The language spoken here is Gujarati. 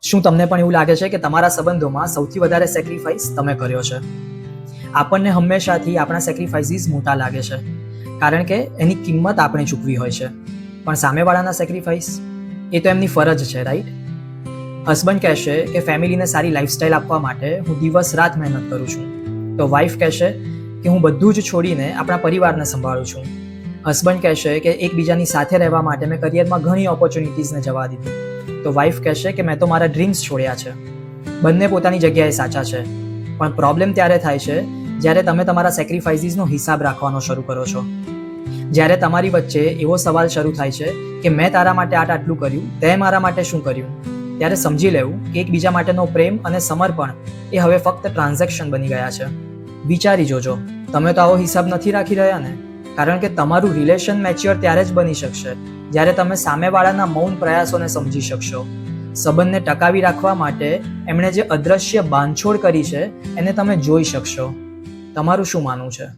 શું તમને પણ એવું લાગે છે કે તમારા સંબંધોમાં સૌથી વધારે સેક્રિફાઈસ તમે કર્યો છે? આપણને હંમેશાથી આપણા સેક્રિફાઈસીસ મોટા લાગે છે, કારણ કે એની કિંમત આપણે ચૂકવી હોય છે. પણ સામેવાળાના સેક્રિફાઈસ એ તો એમની ફરજ છે, રાઈટ? હસબન્ડ કહેશે કે ફેમિલીને સારી લાઈફસ્ટાઈલ આપવા માટે હું દિવસ રાત મહેનત કરું છું, તો વાઈફ કહેશે કે હું બધું જ છોડીને આપણા પરિવારને સંભાળું છું. હસબન્ડ કહેશે કે એકબીજાની સાથે રહેવા માટે મેં કરિયરમાં ઘણી ઓપોર્ચ્યુનિટીઝને જવા દીધી, તો વાઈફ કહેશે કે મેં તો મારા ડ્રીમ્સ છોડ્યા છે. બંને પોતાની જગ્યાએ સાચા છે, પણ પ્રોબ્લેમ ત્યારે થાય છે જ્યારે તમે તમારા સેક્રિફાઈસીસનો હિસાબ રાખવાનો શરૂ કરો છો. જ્યારે તમારી વચ્ચે એવો સવાલ શરૂ થાય છે કે મેં તારા માટે આટલું કર્યું, તે મારા માટે શું કર્યું, ત્યારે સમજી લેવું કે એકબીજા માટેનો પ્રેમ અને સમર્પણ એ હવે ફક્ત ટ્રાન્ઝેક્શન બની ગયા છે. વિચારી જોજો, તમે તો આવો હિસાબ નથી રાખી રહ્યા ને? કારણ કે તમારું રિલેશન મેચ્યોર ત્યારે જ બની શકશે જ્યારે તમે સામેવાળાના મૌન પ્રયાસોને સમજી શકશો. સંબંધને ટકાવી રાખવા માટે એમણે જે અદ્રશ્ય બાંધછોડ કરી છે એને તમે જોઈ શકશો. તમારું શું માનવું છે?